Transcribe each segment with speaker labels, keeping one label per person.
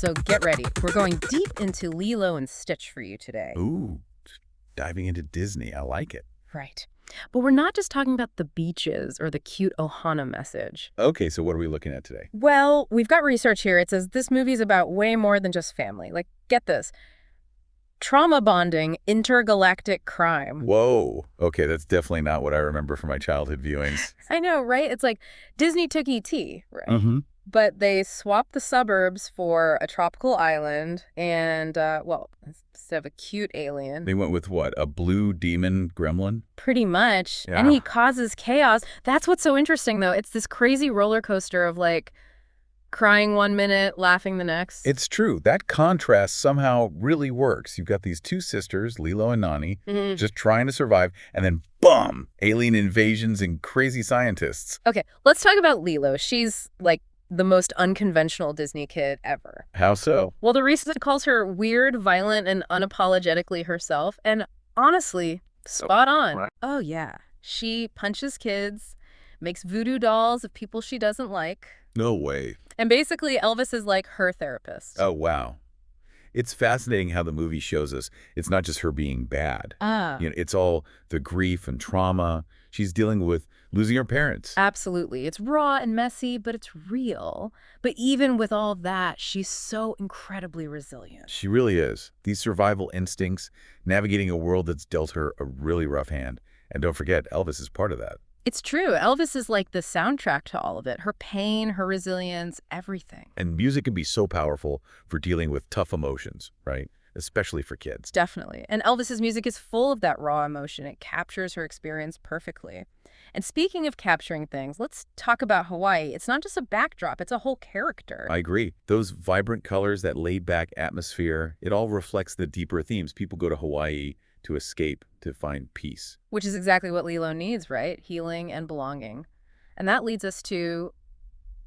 Speaker 1: So get ready. We're going deep into Lilo and Stitch for you today.
Speaker 2: Ooh, diving into Disney. I like it.
Speaker 1: Right. But we're not just talking about the beaches or the cute Ohana message.
Speaker 2: Okay, so what are we looking at today?
Speaker 1: Well, we've got research here. It says this movie's about way more than just family. Like, get this. Trauma bonding, intergalactic crime.
Speaker 2: Whoa. Okay, that's definitely not what I remember from my childhood viewings.
Speaker 1: I know, right? It's like Disney took E.T., right?
Speaker 2: Mm-hmm.
Speaker 1: But they swapped the suburbs for a tropical island and, instead of a cute alien.
Speaker 2: They went with what? A blue demon gremlin?
Speaker 1: Pretty much.
Speaker 2: Yeah.
Speaker 1: And he causes chaos. That's what's so interesting, though. It's this crazy roller coaster of, like, crying one minute, laughing the next.
Speaker 2: It's true. That contrast somehow really works. You've got these two sisters, Lilo and Nani, just trying to survive, and then, boom, alien invasions and crazy scientists.
Speaker 1: Okay, let's talk about Lilo. She's, like, the most unconventional Disney kid ever.
Speaker 2: How so?
Speaker 1: Well, the research calls her weird, violent, and unapologetically herself. And honestly, spot on.
Speaker 2: Right.
Speaker 1: Oh, yeah. She punches kids, makes voodoo dolls of people she doesn't like.
Speaker 2: No way.
Speaker 1: And basically, Elvis is like her therapist.
Speaker 2: Oh, wow. It's fascinating how the movie shows us it's not just her being bad. It's all the grief and trauma. She's dealing with losing her parents.
Speaker 1: Absolutely. It's raw and messy, but it's real. But even with all that, she's so incredibly resilient.
Speaker 2: She really is. These survival instincts, navigating a world that's dealt her a really rough hand. And don't forget, Elvis is part of that.
Speaker 1: It's true. Elvis is like the soundtrack to all of it. Her pain, her resilience, everything.
Speaker 2: And music can be so powerful for dealing with tough emotions, right? Especially for kids.
Speaker 1: Definitely. And Elvis's music is full of that raw emotion. It captures her experience perfectly. And speaking of capturing things, let's talk about Hawaii. It's not just a backdrop, it's a whole character.
Speaker 2: I agree. Those vibrant colors, that laid-back atmosphere, it all reflects the deeper themes. People go to Hawaii to escape, to find peace.
Speaker 1: Which is exactly what Lilo needs, right? Healing and belonging. And that leads us to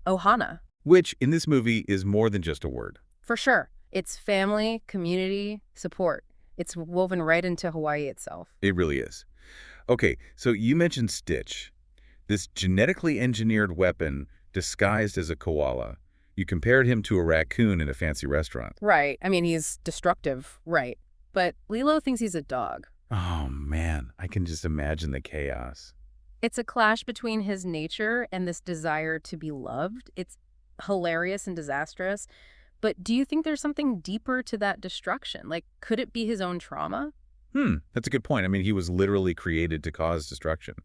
Speaker 1: Ohana.
Speaker 2: Which, in this movie, is more than just a word.
Speaker 1: For sure. It's family, community, support. It's woven right into Hawaii itself.
Speaker 2: It really is. Okay, so you mentioned Stitch. This genetically engineered weapon disguised as a koala. You compared him to a raccoon in a fancy restaurant.
Speaker 1: Right. I mean, he's destructive, right. But Lilo thinks he's a dog.
Speaker 2: Oh, man. I can just imagine the chaos.
Speaker 1: It's a clash between his nature and this desire to be loved. It's hilarious and disastrous. But do you think there's something deeper to that destruction? Like, could it be his own trauma?
Speaker 2: That's a good point. I mean, he was literally created to cause destruction.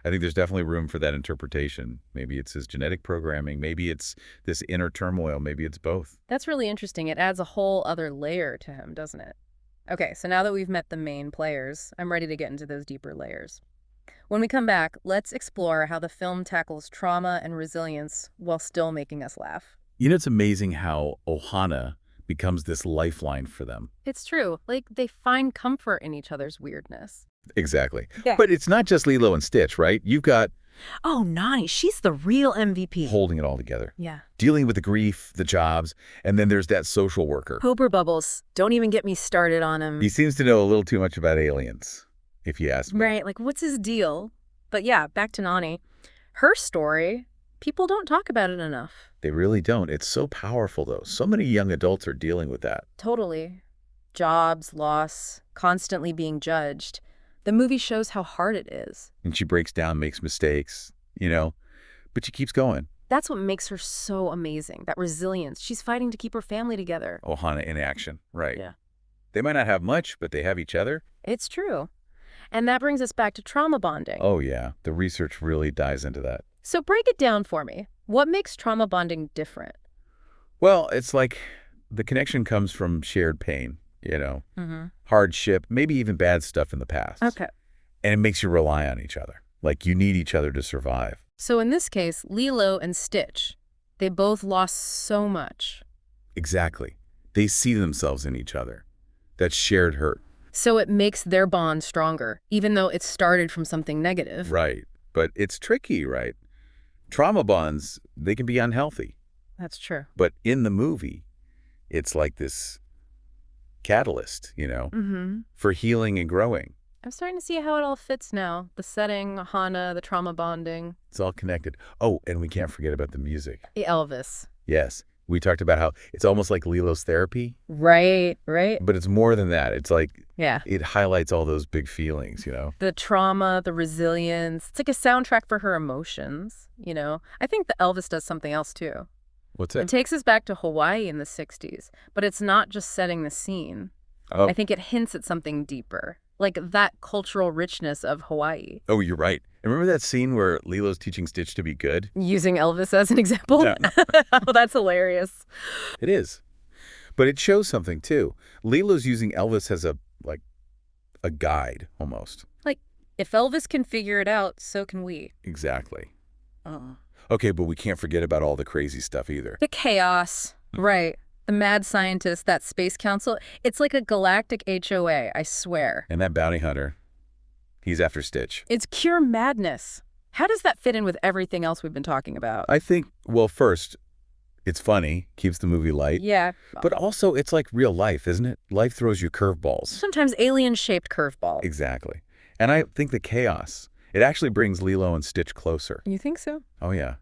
Speaker 2: I think there's definitely room for that interpretation. Maybe it's his genetic programming. Maybe it's this inner turmoil. Maybe it's both.
Speaker 1: That's really interesting. It adds a whole other layer to him, doesn't it? Okay, so now that we've met the main players, I'm ready to get into those deeper layers. When we come back, let's explore how the film tackles trauma and resilience while still making us laugh.
Speaker 2: You know, it's amazing how Ohana becomes this lifeline for them.
Speaker 1: It's true. Like, they find comfort in each other's weirdness.
Speaker 2: Exactly.
Speaker 1: Yeah.
Speaker 2: But it's not just Lilo and Stitch, right? You've got
Speaker 1: Oh, Nani, she's the real MVP.
Speaker 2: holding it all together,
Speaker 1: Yeah.
Speaker 2: dealing with the grief, the jobs, and then there's that social worker.
Speaker 1: Poper Bubbles. Don't even get me started on him.
Speaker 2: He seems to know a little too much about aliens, if you ask me.
Speaker 1: Right, like, what's his deal? But yeah, back to Nani. Her story, people don't talk about it enough.
Speaker 2: They really don't. It's so powerful, though. So many young adults are dealing with that.
Speaker 1: Totally. Jobs, loss, constantly being judged. The movie shows how hard it is.
Speaker 2: And she breaks down, makes mistakes, but she keeps going.
Speaker 1: That's what makes her so amazing, that resilience. She's fighting to keep her family together.
Speaker 2: Ohana in action, right.
Speaker 1: Yeah.
Speaker 2: They might not have much, but they have each other.
Speaker 1: It's true. And that brings us back to trauma bonding.
Speaker 2: Oh, yeah. The research really dives into that.
Speaker 1: So break it down for me. What makes trauma bonding different?
Speaker 2: Well, it's like the connection comes from shared pain, hardship, maybe even bad stuff in the past.
Speaker 1: Okay.
Speaker 2: And it makes you rely on each other. Like you need each other to survive.
Speaker 1: So in this case, Lilo and Stitch, they both lost so much.
Speaker 2: Exactly. They see themselves in each other. That shared hurt.
Speaker 1: So it makes their bond stronger, even though it started from something negative.
Speaker 2: Right. But it's tricky, right? Trauma bonds, they can be unhealthy.
Speaker 1: That's true.
Speaker 2: But in the movie, it's like this catalyst, for healing and growing.
Speaker 1: I'm starting to see how it all fits now. The setting, Hana, the trauma bonding.
Speaker 2: It's all connected. Oh, and we can't forget about the music.
Speaker 1: The Elvis.
Speaker 2: Yes. We talked about how it's almost like Lilo's therapy,
Speaker 1: Right, right.
Speaker 2: but it's more than that. It's like
Speaker 1: Yeah.
Speaker 2: it highlights all those big feelings, you know?
Speaker 1: The trauma, the resilience. It's like a soundtrack for her emotions, I think the Elvis does something else too.
Speaker 2: What's
Speaker 1: It
Speaker 2: that?
Speaker 1: takes us back to Hawaii in the 60s, but it's not just setting the scene. I
Speaker 2: Oh,
Speaker 1: think it hints at something deeper, like that cultural richness of Hawaii.
Speaker 2: oh, you're right. And remember that scene where Lilo's teaching Stitch to be good?
Speaker 1: Using Elvis as an example?
Speaker 2: Yeah.
Speaker 1: Oh, that's hilarious.
Speaker 2: It is. But it shows something too. Lilo's using Elvis as a guide almost.
Speaker 1: Like, if Elvis can figure it out, so can we.
Speaker 2: Exactly.
Speaker 1: Oh.
Speaker 2: Okay, but we can't forget about all the crazy stuff either.
Speaker 1: The chaos. Right. The mad scientist, that space council. It's like a galactic HOA, I swear.
Speaker 2: And that bounty hunter, he's after Stitch.
Speaker 1: It's pure madness. How does that fit in with everything else we've been talking about?
Speaker 2: I think, well, first, it's funny, keeps the movie light.
Speaker 1: Yeah.
Speaker 2: But also, it's like real life, isn't it? Life throws you curveballs.
Speaker 1: Sometimes alien-shaped curveballs.
Speaker 2: Exactly. And I think the chaos, it actually brings Lilo and Stitch closer.
Speaker 1: You think so?
Speaker 2: Oh, yeah.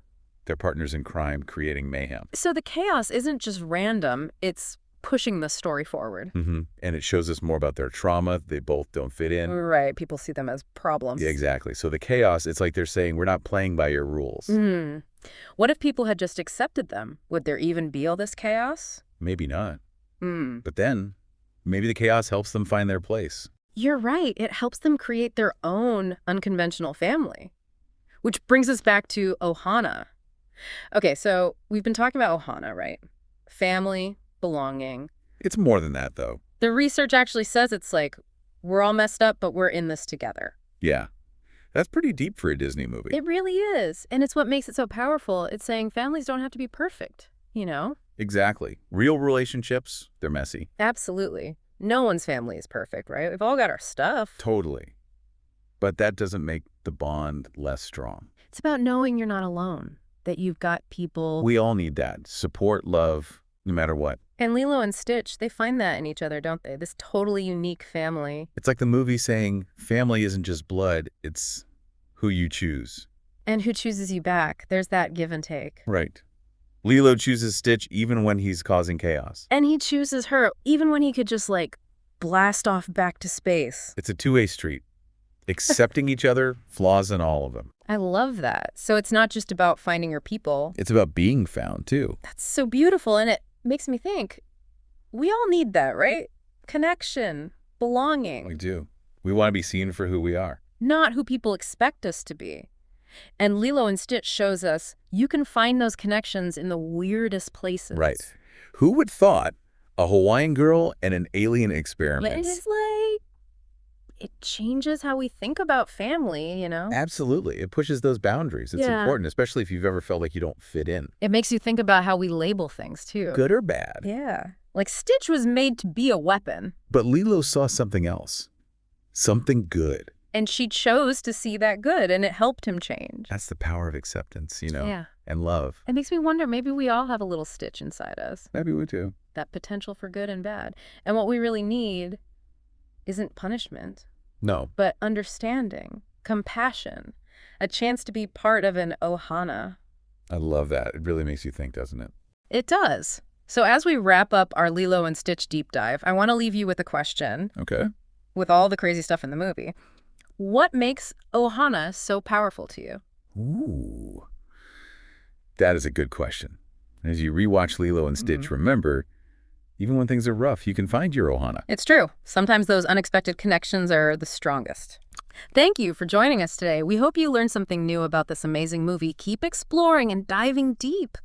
Speaker 2: They're partners in crime, creating mayhem.
Speaker 1: So the chaos isn't just random, it's pushing the story forward.
Speaker 2: And it shows us more about their trauma. They both don't fit in.
Speaker 1: Right, people see them as problems.
Speaker 2: Yeah, exactly. So the chaos, it's like they're saying, we're not playing by your rules.
Speaker 1: What if people had just accepted them? Would there even be all this chaos?
Speaker 2: Maybe not. But then, maybe the chaos helps them find their place.
Speaker 1: You're right. It helps them create their own unconventional family. Which brings us back to Ohana. Okay, so we've been talking about Ohana, right? Family, belonging.
Speaker 2: It's more than that, though.
Speaker 1: The research actually says it's like, we're all messed up, but we're in this together.
Speaker 2: Yeah. That's pretty deep for a Disney movie.
Speaker 1: It really is. And it's what makes it so powerful. It's saying families don't have to be perfect,
Speaker 2: Exactly. Real relationships, they're messy.
Speaker 1: Absolutely. No one's family is perfect, right? We've all got our stuff.
Speaker 2: Totally. But that doesn't make the bond less strong.
Speaker 1: It's about knowing you're not alone, that you've got people.
Speaker 2: We all need that. Support, love, no matter what.
Speaker 1: And Lilo and Stitch, they find that in each other, don't they? This totally unique family.
Speaker 2: It's like the movie saying family isn't just blood, it's who you choose.
Speaker 1: And who chooses you back? There's that give and take.
Speaker 2: Right. Lilo chooses Stitch even when he's causing chaos.
Speaker 1: And he chooses her, even when he could just, blast off back to space.
Speaker 2: It's a two-way street. Accepting each other, flaws in all of them.
Speaker 1: I love that. So it's not just about finding your people.
Speaker 2: It's about being found, too.
Speaker 1: That's so beautiful, and it makes me think, we all need that, right? Connection, belonging.
Speaker 2: We do. We want to be seen for who we are.
Speaker 1: Not who people expect us to be. And Lilo and Stitch shows us you can find those connections in the weirdest places.
Speaker 2: Right. Who would thought a Hawaiian girl and an alien experiment?
Speaker 1: It's it changes how we think about family,
Speaker 2: Absolutely. It pushes those boundaries. It's important, especially if you've ever felt like you don't fit in.
Speaker 1: It makes you think about how we label things, too.
Speaker 2: Good or bad.
Speaker 1: Yeah. Like Stitch was made to be a weapon.
Speaker 2: But Lilo saw something else. Something good.
Speaker 1: And she chose to see that good, and it helped him change.
Speaker 2: That's the power of acceptance,
Speaker 1: Yeah.
Speaker 2: and love.
Speaker 1: It makes me wonder, maybe we all have a little Stitch inside us.
Speaker 2: Maybe we do.
Speaker 1: That potential for good and bad. And what we really need isn't punishment,
Speaker 2: No.
Speaker 1: but understanding, compassion, a chance to be part of an ohana.
Speaker 2: I love that. It really makes you think, doesn't it?
Speaker 1: It does. So as we wrap up our Lilo and Stitch deep dive, I want to leave you with a question.
Speaker 2: Okay.
Speaker 1: With all the crazy stuff in the movie. What makes ohana so powerful to you?
Speaker 2: Ooh. That is a good question. As you rewatch Lilo and Stitch, remember, even when things are rough, you can find your ohana.
Speaker 1: It's true. Sometimes those unexpected connections are the strongest. Thank you for joining us today. We hope you learned something new about this amazing movie. Keep exploring and diving deep.